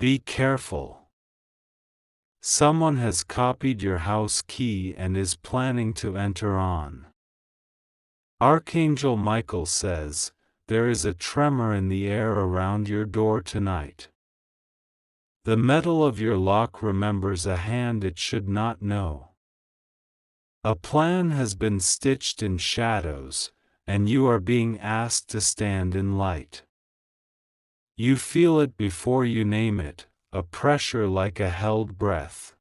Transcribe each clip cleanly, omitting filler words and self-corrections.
Be careful. Someone has copied your house key and is planning to enter on. Archangel Michael says, there is a tremor in the air around your door tonight. The metal of your lock remembers a hand it should not know. A plan has been stitched in shadows, and you are being asked to stand in light. You feel it before you name it, a pressure like a held breath.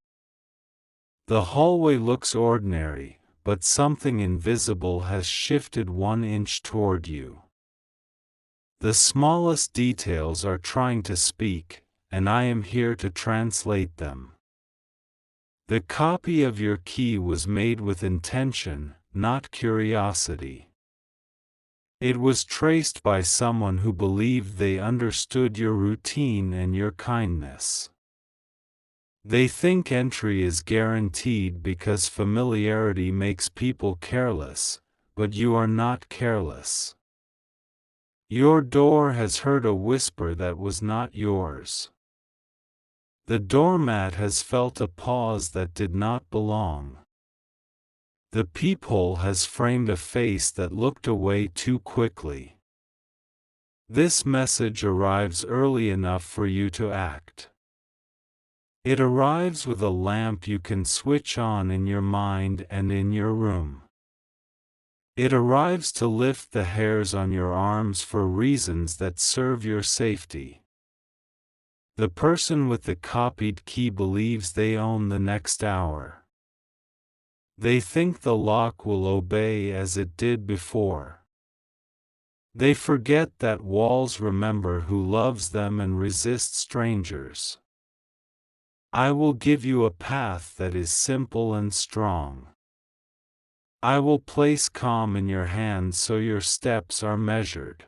The hallway looks ordinary, but something invisible has shifted 1 inch toward you. The smallest details are trying to speak, and I am here to translate them. The copy of your key was made with intention, not curiosity. It was traced by someone who believed they understood your routine and your kindness. They think entry is guaranteed because familiarity makes people careless, but you are not careless. Your door has heard a whisper that was not yours. The doormat has felt a pause that did not belong. The peephole has framed a face that looked away too quickly. This message arrives early enough for you to act. It arrives with a lamp you can switch on in your mind and in your room. It arrives to lift the hairs on your arms for reasons that serve your safety. The person with the copied key believes they own the next hour. They think the lock will obey as it did before. They forget that walls remember who loves them and resist strangers. I will give you a path that is simple and strong. I will place calm in your hands so your steps are measured.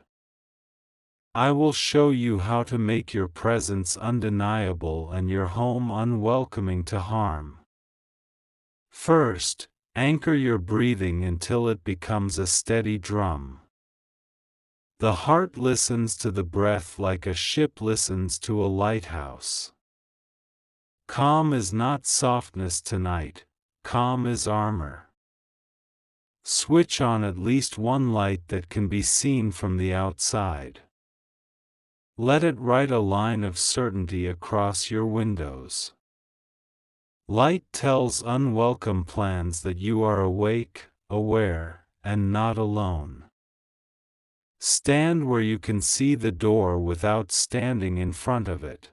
I will show you how to make your presence undeniable and your home unwelcoming to harm. First, anchor your breathing until it becomes a steady drum. The heart listens to the breath like a ship listens to a lighthouse. Calm is not softness tonight, calm is armor. Switch on at least one light that can be seen from the outside. Let it write a line of certainty across your windows. Light tells unwelcome plans that you are awake, aware, and not alone. Stand where you can see the door without standing in front of it.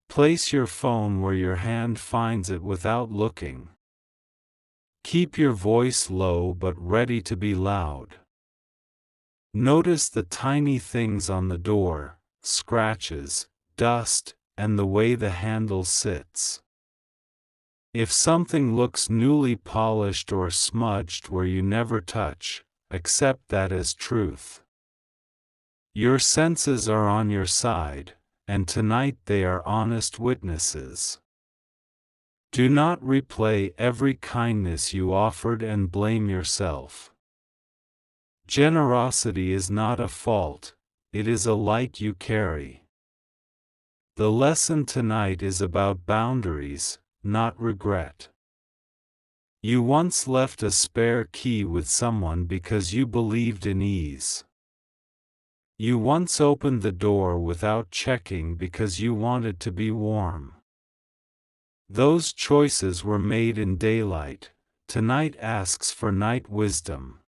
Place your phone where your hand finds it without looking. Keep your voice low but ready to be loud. Notice the tiny things on the door, scratches, dust, and the way the handle sits. If something looks newly polished or smudged where you never touch, accept that as truth. Your senses are on your side, and tonight they are honest witnesses. Do not replay every kindness you offered and blame yourself. Generosity is not a fault, it is a light you carry. The lesson tonight is about boundaries, not regret. You once left a spare key with someone because you believed in ease. You once opened the door without checking because you wanted to be warm. Those choices were made in daylight. Tonight asks for night wisdom.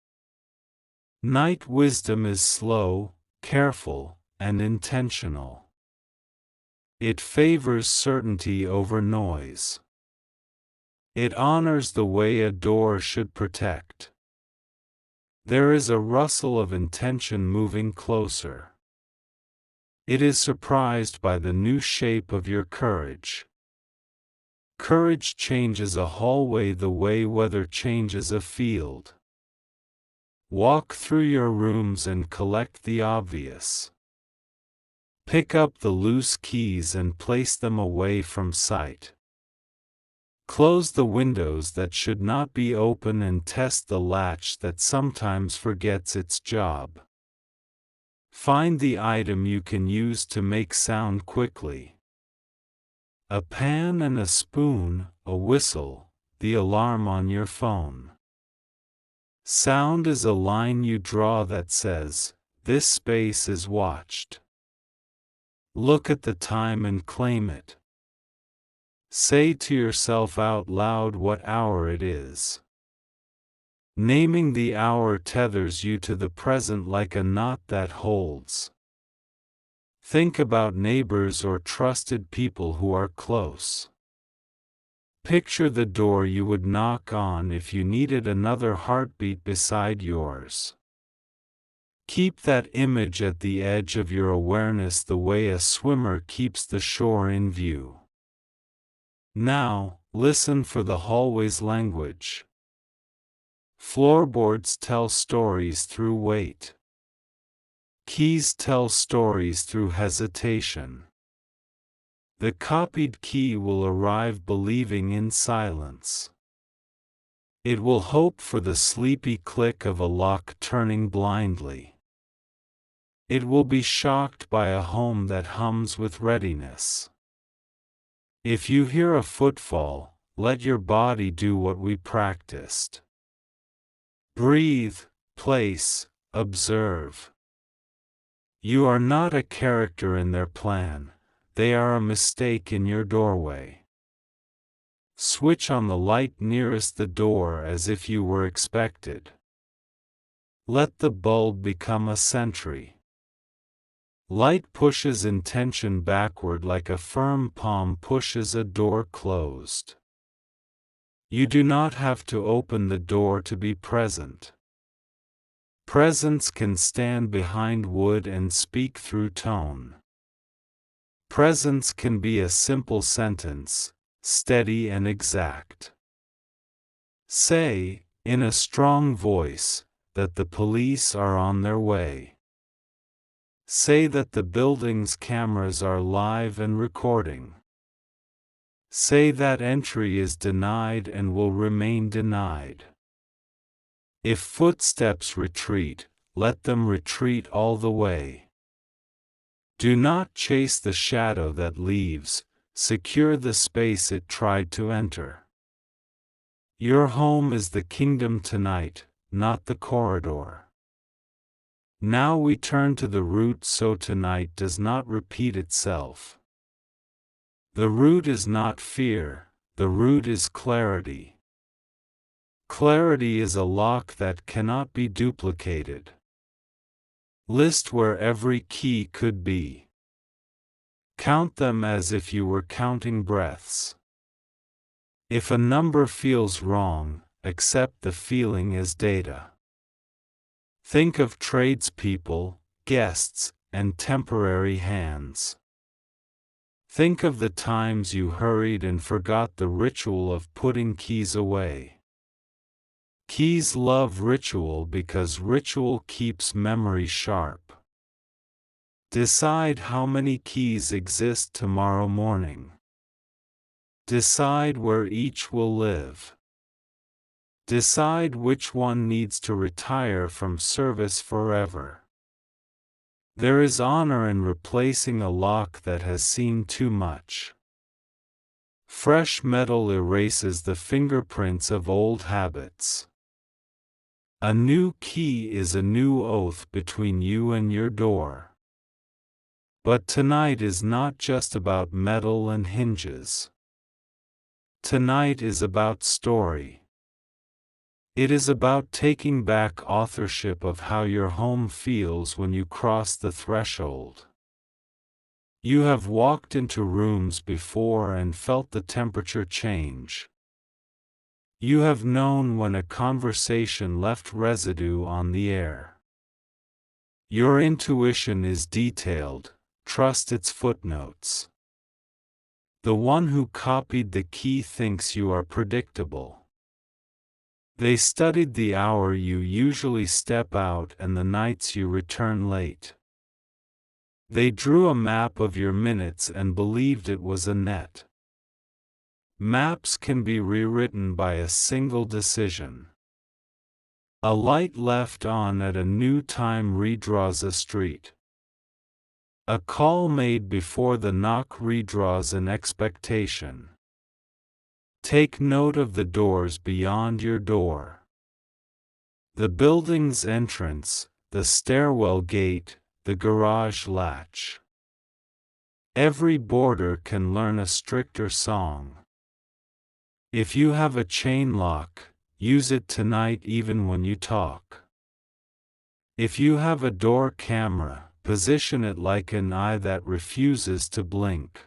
Night wisdom is slow, careful, and intentional. It favors certainty over noise. It honors the way a door should protect. There is a rustle of intention moving closer. It is surprised by the new shape of your courage. Courage changes a hallway the way weather changes a field. Walk through your rooms and collect the obvious. Pick up the loose keys and place them away from sight. Close the windows that should not be open and test the latch that sometimes forgets its job. Find the item you can use to make sound quickly. A pan and a spoon, a whistle, the alarm on your phone. Sound is a line you draw that says, "This space is watched." Look at the time and claim it. Say to yourself out loud what hour it is. Naming the hour tethers you to the present like a knot that holds. Think about neighbors or trusted people who are close. Picture the door you would knock on if you needed another heartbeat beside yours. Keep that image at the edge of your awareness the way a swimmer keeps the shore in view. Now, listen for the hallway's language. Floorboards tell stories through weight. Keys tell stories through hesitation. The copied key will arrive believing in silence. It will hope for the sleepy click of a lock turning blindly. It will be shocked by a home that hums with readiness. If you hear a footfall, let your body do what we practiced. Breathe, place, observe. You are not a character in their plan, they are a mistake in your doorway. Switch on the light nearest the door as if you were expected. Let the bulb become a sentry. Light pushes intention backward like a firm palm pushes a door closed. You do not have to open the door to be present. Presence can stand behind wood and speak through tone. Presence can be a simple sentence, steady and exact. Say, in a strong voice, that the police are on their way. Say that the building's cameras are live and recording. Say that entry is denied and will remain denied. If footsteps retreat, let them retreat all the way. Do not chase the shadow that leaves, secure the space it tried to enter. Your home is the kingdom tonight, not the corridor. Now we turn to the root so tonight does not repeat itself. The root is not fear, the root is clarity. Clarity is a lock that cannot be duplicated. List where every key could be. Count them as if you were counting breaths. If a number feels wrong, accept the feeling as data. Think of tradespeople, guests, and temporary hands. Think of the times you hurried and forgot the ritual of putting keys away. Keys love ritual because ritual keeps memory sharp. Decide how many keys exist tomorrow morning. Decide where each will live. Decide which one needs to retire from service forever. There is honor in replacing a lock that has seen too much. Fresh metal erases the fingerprints of old habits. A new key is a new oath between you and your door. But tonight is not just about metal and hinges. Tonight is about story. It is about taking back authorship of how your home feels when you cross the threshold. You have walked into rooms before and felt the temperature change. You have known when a conversation left residue on the air. Your intuition is detailed, trust its footnotes. The one who copied the key thinks you are predictable. They studied the hour you usually step out and the nights you return late. They drew a map of your minutes and believed it was a net. Maps can be rewritten by a single decision. A light left on at a new time redraws a street. A call made before the knock redraws an expectation. Take note of the doors beyond your door. The building's entrance, the stairwell gate, the garage latch. Every boarder can learn a stricter song. If you have a chain lock, use it tonight even when you talk. If you have a door camera, position it like an eye that refuses to blink.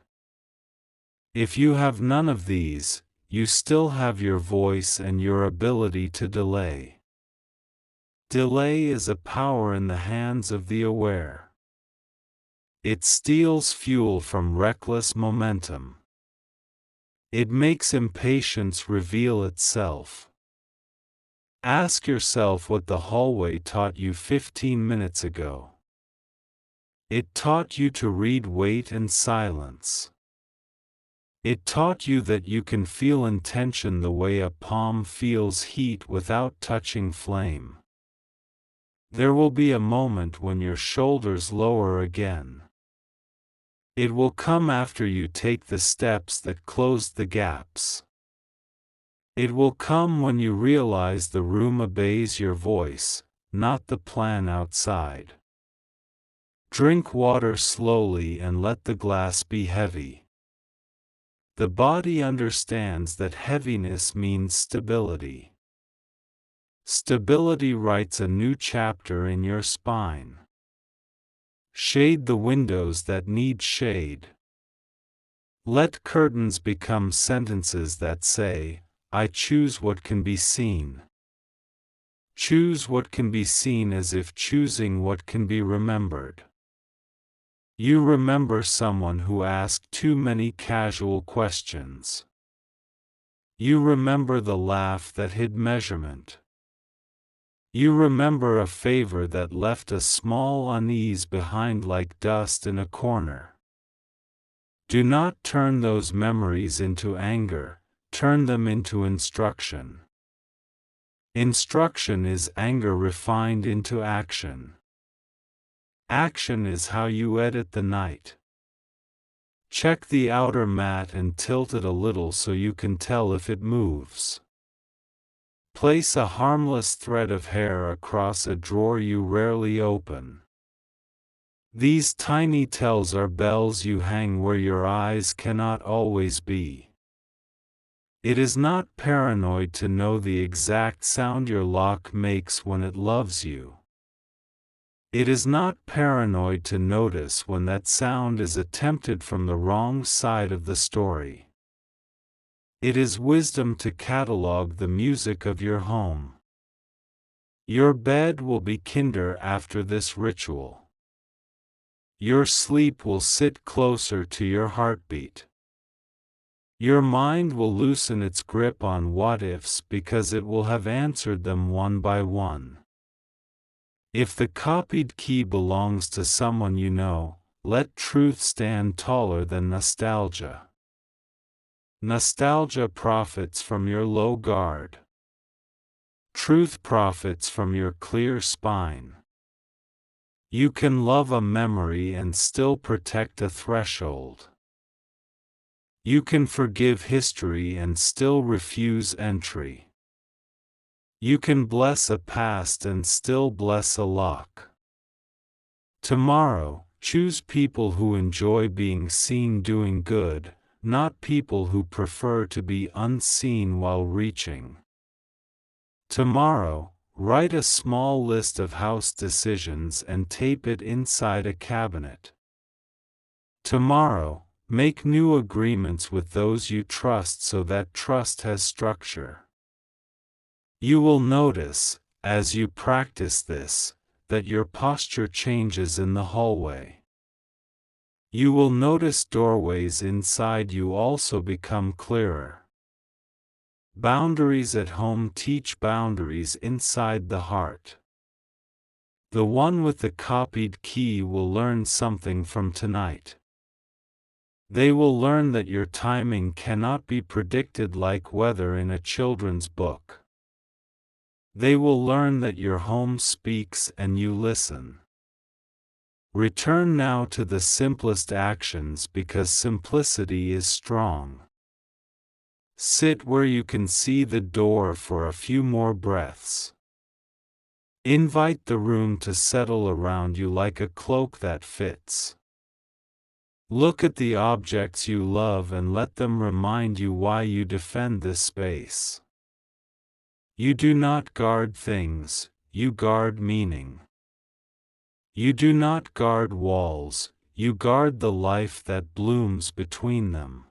If you have none of these, you still have your voice and your ability to delay. Delay is a power in the hands of the aware. It steals fuel from reckless momentum. It makes impatience reveal itself. Ask yourself what the hallway taught you 15 minutes ago. It taught you to read weight and silence. It taught you that you can feel intention the way a palm feels heat without touching flame. There will be a moment when your shoulders lower again. It will come after you take the steps that close the gaps. It will come when you realize the room obeys your voice, not the plan outside. Drink water slowly and let the glass be heavy. The body understands that heaviness means stability. Stability writes a new chapter in your spine. Shade the windows that need shade. Let curtains become sentences that say, I choose what can be seen. Choose what can be seen as if choosing what can be remembered. You remember someone who asked too many casual questions. You remember the laugh that hid measurement. You remember a favor that left a small unease behind like dust in a corner. Do not turn those memories into anger, turn them into instruction. Instruction is anger refined into action. Action is how you edit the night. Check the outer mat and tilt it a little so you can tell if it moves. Place a harmless thread of hair across a drawer you rarely open. These tiny tells are bells you hang where your eyes cannot always be. It is not paranoid to know the exact sound your lock makes when it loves you. It is not paranoid to notice when that sound is attempted from the wrong side of the story. It is wisdom to catalog the music of your home. Your bed will be kinder after this ritual. Your sleep will sit closer to your heartbeat. Your mind will loosen its grip on what-ifs because it will have answered them one by one. If the copied key belongs to someone you know, let truth stand taller than nostalgia. Nostalgia profits from your low guard. Truth profits from your clear spine. You can love a memory and still protect a threshold. You can forgive history and still refuse entry. You can bless a past and still bless a lock. Tomorrow, choose people who enjoy being seen doing good, not people who prefer to be unseen while reaching. Tomorrow, write a small list of house decisions and tape it inside a cabinet. Tomorrow, make new agreements with those you trust so that trust has structure. You will notice, as you practice this, that your posture changes in the hallway. You will notice doorways inside you also become clearer. Boundaries at home teach boundaries inside the heart. The one with the copied key will learn something from tonight. They will learn that your timing cannot be predicted like weather in a children's book. They will learn that your home speaks and you listen. Return now to the simplest actions because simplicity is strong. Sit where you can see the door for a few more breaths. Invite the room to settle around you like a cloak that fits. Look at the objects you love and let them remind you why you defend this space. You do not guard things, you guard meaning. You do not guard walls, you guard the life that blooms between them.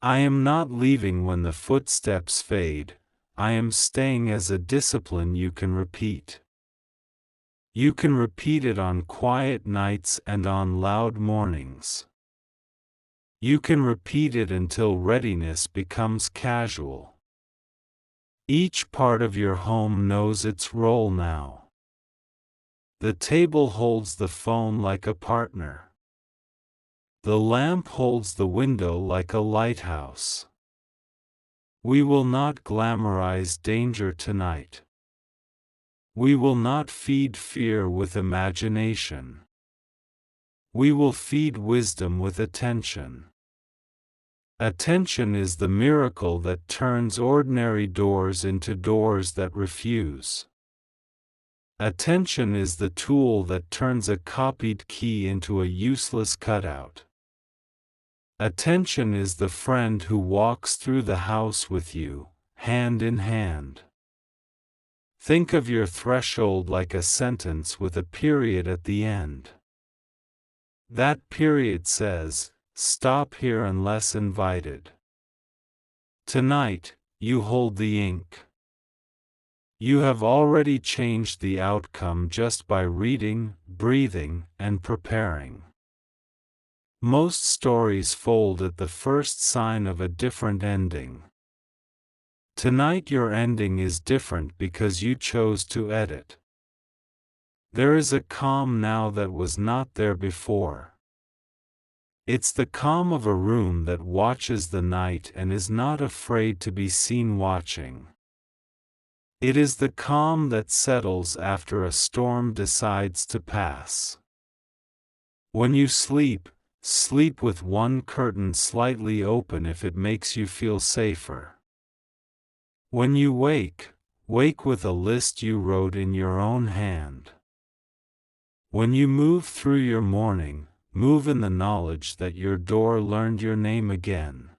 I am not leaving when the footsteps fade, I am staying as a discipline you can repeat. You can repeat it on quiet nights and on loud mornings. You can repeat it until readiness becomes casual. Each part of your home knows its role now. The table holds the phone like a partner. The lamp holds the window like a lighthouse. We will not glamorize danger tonight. We will not feed fear with imagination. We will feed wisdom with attention. Attention is the miracle that turns ordinary doors into doors that refuse. Attention is the tool that turns a copied key into a useless cutout. Attention is the friend who walks through the house with you, hand in hand. Think of your threshold like a sentence with a period at the end. That period says, "Stop here unless invited." Tonight, you hold the ink. You have already changed the outcome just by reading, breathing, and preparing. Most stories fold at the first sign of a different ending. Tonight your ending is different because you chose to edit. There is a calm now that was not there before. It's the calm of a room that watches the night and is not afraid to be seen watching. It is the calm that settles after a storm decides to pass. When you sleep, sleep with one curtain slightly open if it makes you feel safer. When you wake, wake with a list you wrote in your own hand. When you move through your morning, move in the knowledge that your door learned your name again.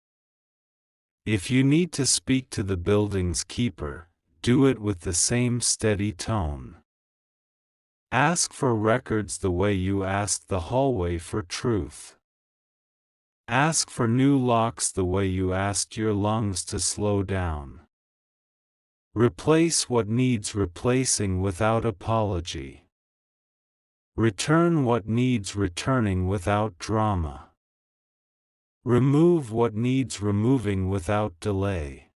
If you need to speak to the building's keeper, do it with the same steady tone. Ask for records the way you asked the hallway for truth. Ask for new locks the way you asked your lungs to slow down. Replace what needs replacing without apology. Return what needs returning without drama. Remove what needs removing without delay.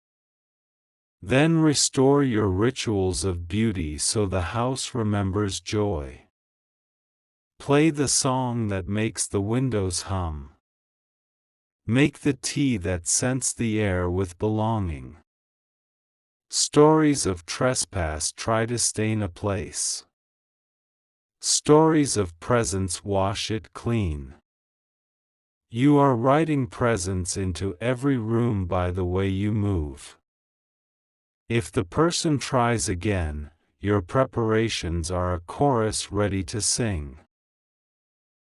Then restore your rituals of beauty so the house remembers joy. Play the song that makes the windows hum. Make the tea that scents the air with belonging. Stories of trespass try to stain a place. Stories of presence wash it clean. You are writing presence into every room by the way you move. If the person tries again, your preparations are a chorus ready to sing.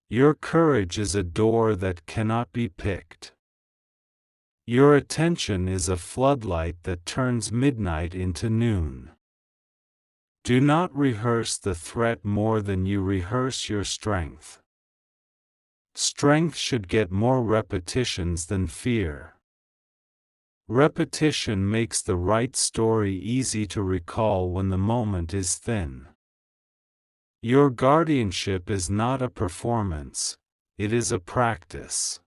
Your courage is a door that cannot be picked. Your attention is a floodlight that turns midnight into noon. Do not rehearse the threat more than you rehearse your strength. Strength should get more repetitions than fear. Repetition makes the right story easy to recall when the moment is thin. Your guardianship is not a performance, it is a practice.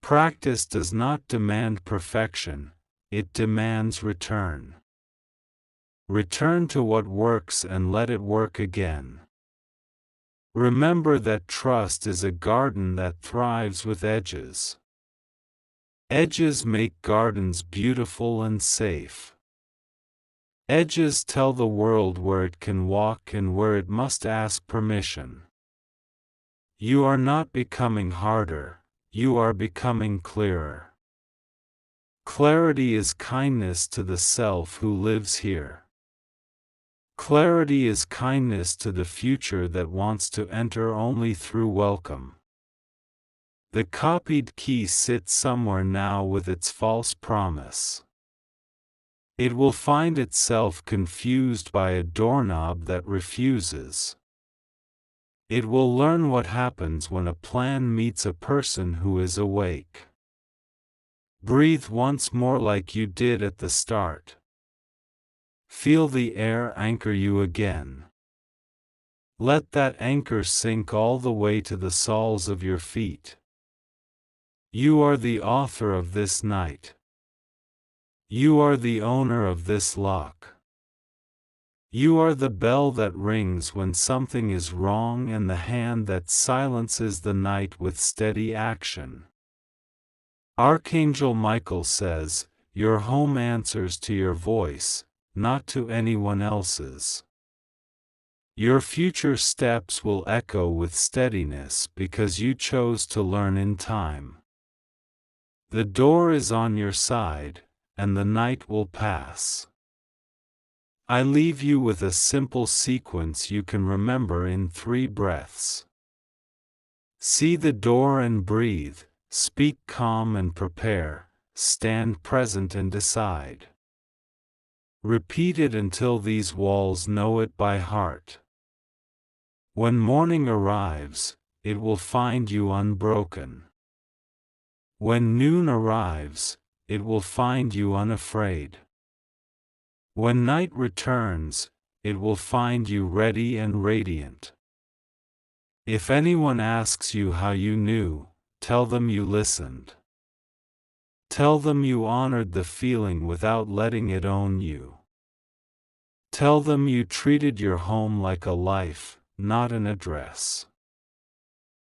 Practice does not demand perfection, it demands return. Return to what works and let it work again. Remember that trust is a garden that thrives with edges. Edges make gardens beautiful and safe. Edges tell the world where it can walk and where it must ask permission. You are not becoming harder, you are becoming clearer. Clarity is kindness to the self who lives here. Clarity is kindness to the future that wants to enter only through welcome. The copied key sits somewhere now with its false promise. It will find itself confused by a doorknob that refuses. It will learn what happens when a plan meets a person who is awake. Breathe once more like you did at the start. Feel the air anchor you again. Let that anchor sink all the way to the soles of your feet. You are the author of this night. You are the owner of this lock. You are the bell that rings when something is wrong and the hand that silences the night with steady action. Archangel Michael says, your home answers to your voice, not to anyone else's. Your future steps will echo with steadiness because you chose to learn in time. The door is on your side, and the night will pass. I leave you with a simple sequence you can remember in 3 breaths. See the door and breathe, speak calm and prepare, stand present and decide. Repeat it until these walls know it by heart. When morning arrives, it will find you unbroken. When noon arrives, it will find you unafraid. When night returns, it will find you ready and radiant. If anyone asks you how you knew, tell them you listened. Tell them you honored the feeling without letting it own you. Tell them you treated your home like a life, not an address.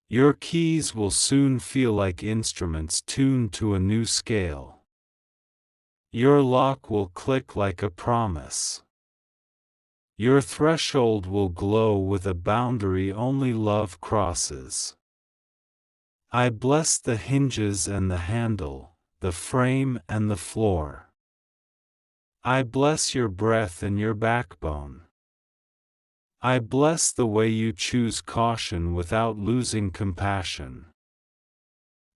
Your keys will soon feel like instruments tuned to a new scale. Your lock will click like a promise. Your threshold will glow with a boundary only love crosses. I bless the hinges and the handle, the frame and the floor. I bless your breath and your backbone. I bless the way you choose caution without losing compassion.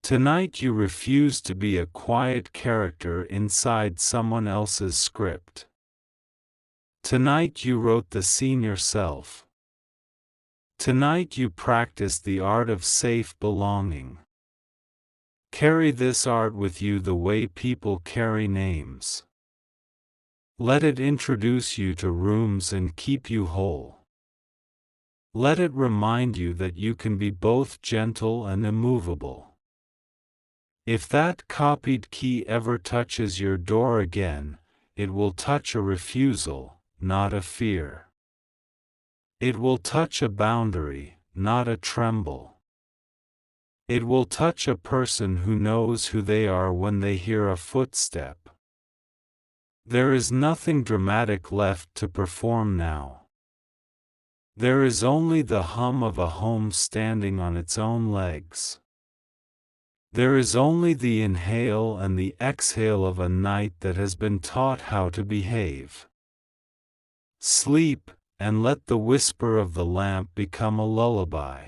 Tonight you refuse to be a quiet character inside someone else's script. Tonight you wrote the scene yourself. Tonight you practiced the art of safe belonging. Carry this art with you the way people carry names. Let it introduce you to rooms and keep you whole. Let it remind you that you can be both gentle and immovable. If that copied key ever touches your door again, it will touch a refusal, not a fear. It will touch a boundary, not a tremble. It will touch a person who knows who they are when they hear a footstep. There is nothing dramatic left to perform now. There is only the hum of a home standing on its own legs. There is only the inhale and the exhale of a night that has been taught how to behave. Sleep, and let the whisper of the lamp become a lullaby.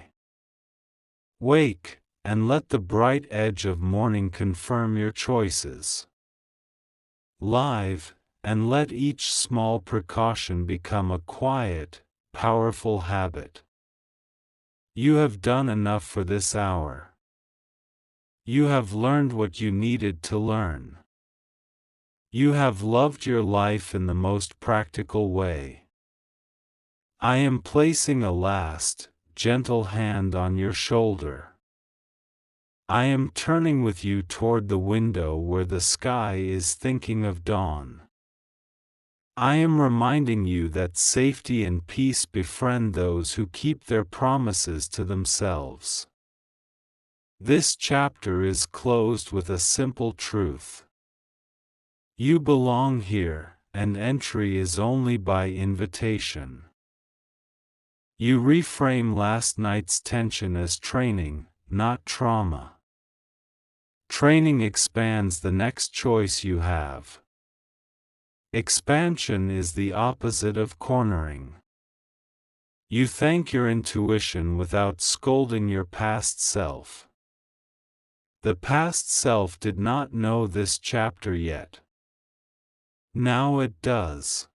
Wake, and let the bright edge of morning confirm your choices. Live, and let each small precaution become a quiet, powerful habit. You have done enough for this hour. You have learned what you needed to learn. You have loved your life in the most practical way. I am placing a last, gentle hand on your shoulder. I am turning with you toward the window where the sky is thinking of dawn. I am reminding you that safety and peace befriend those who keep their promises to themselves. This chapter is closed with a simple truth. You belong here, and entry is only by invitation. You reframe last night's tension as training, not trauma. Training expands the next choice you have. Expansion is the opposite of cornering. You thank your intuition without scolding your past self. The past self did not know this chapter yet. Now it does.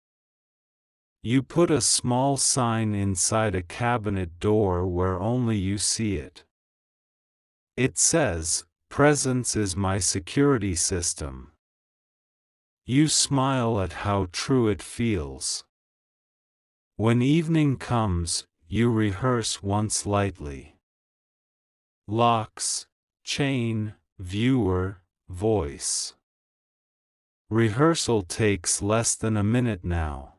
You put a small sign inside a cabinet door where only you see it. It says, "Presence is my security system." You smile at how true it feels. When evening comes, you rehearse once lightly. Locks, chain, viewer, voice. Rehearsal takes less than a minute now.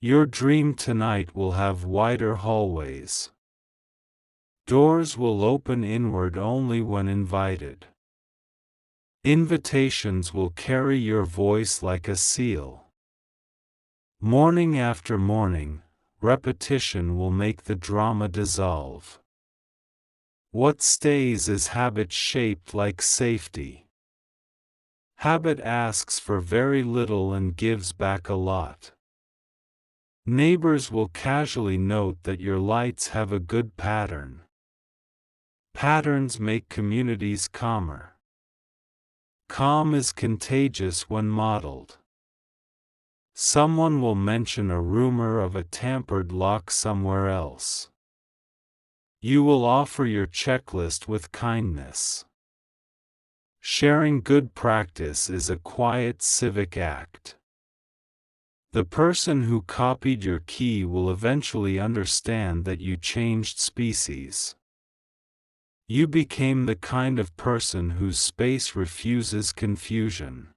Your dream tonight will have wider hallways. Doors will open inward only when invited. Invitations will carry your voice like a seal. Morning after morning, repetition will make the drama dissolve. What stays is habit shaped like safety. Habit asks for very little and gives back a lot. Neighbors will casually note that your lights have a good pattern. Patterns make communities calmer. Calm is contagious when modeled. Someone will mention a rumor of a tampered lock somewhere else. You will offer your checklist with kindness. Sharing good practice is a quiet civic act. The person who copied your key will eventually understand that you changed species. You became the kind of person whose space refuses confusion.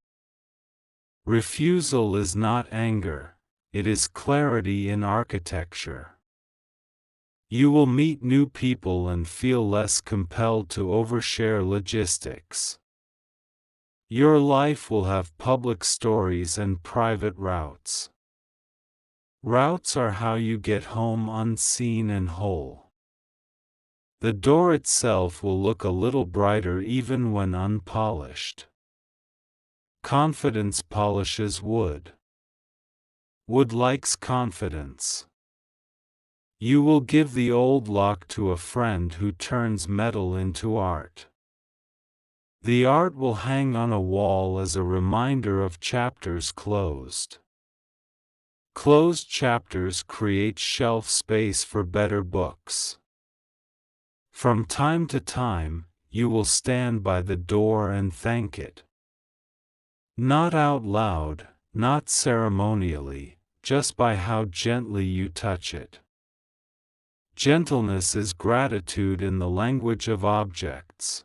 Refusal is not anger, it is clarity in architecture. You will meet new people and feel less compelled to overshare logistics. Your life will have public stories and private routes. Routes are how you get home unseen and whole. The door itself will look a little brighter even when unpolished. Confidence polishes wood. Wood likes confidence. You will give the old lock to a friend who turns metal into art. The art will hang on a wall as a reminder of chapters closed. Closed chapters create shelf space for better books. From time to time, you will stand by the door and thank it. Not out loud, not ceremonially, just by how gently you touch it. Gentleness is gratitude in the language of objects.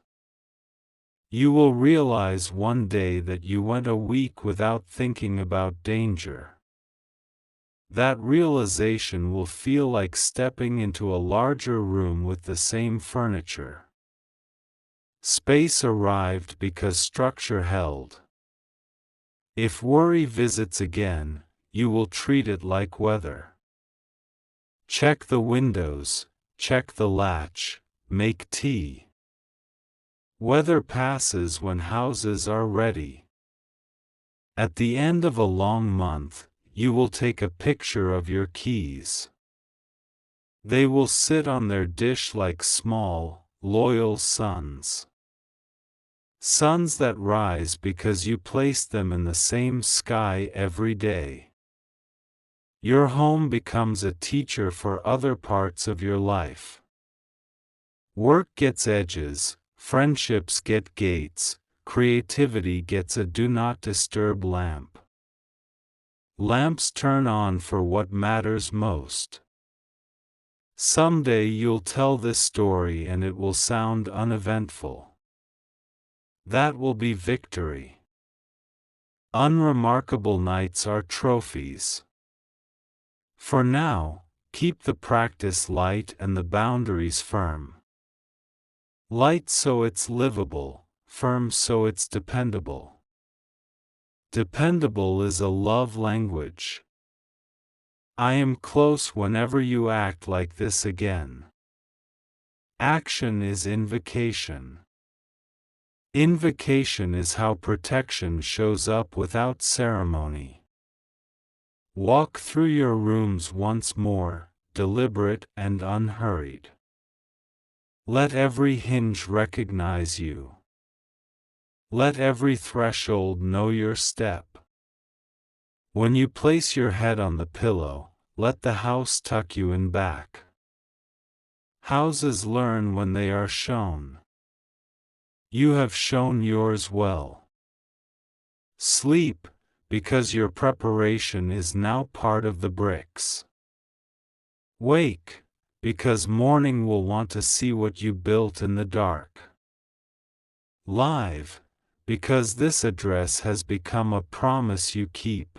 You will realize one day that you went a week without thinking about danger. That realization will feel like stepping into a larger room with the same furniture. Space arrived because structure held. If worry visits again, you will treat it like weather. Check the windows, check the latch, make tea. Weather passes when houses are ready. At the end of a long month, you will take a picture of your keys. They will sit on their dish like small, loyal suns. Suns that rise because you place them in the same sky every day. Your home becomes a teacher for other parts of your life. Work gets edges, friendships get gates, creativity gets a do not disturb lamp. Lamps turn on for what matters most. Someday you'll tell this story and it will sound uneventful. That will be victory. Unremarkable nights are trophies. For now, keep the practice light and the boundaries firm. Light so it's livable, firm so it's dependable. Dependable is a love language. I am close whenever you act like this again. Action is invocation. Invocation is how protection shows up without ceremony. Walk through your rooms once more, deliberate and unhurried. Let every hinge recognize you. Let every threshold know your step. When you place your head on the pillow, let the house tuck you in back. Houses learn when they are shown. You have shown yours well. Sleep, because your preparation is now part of the bricks. Wake, because morning will want to see what you built in the dark. Live, because this address has become a promise you keep.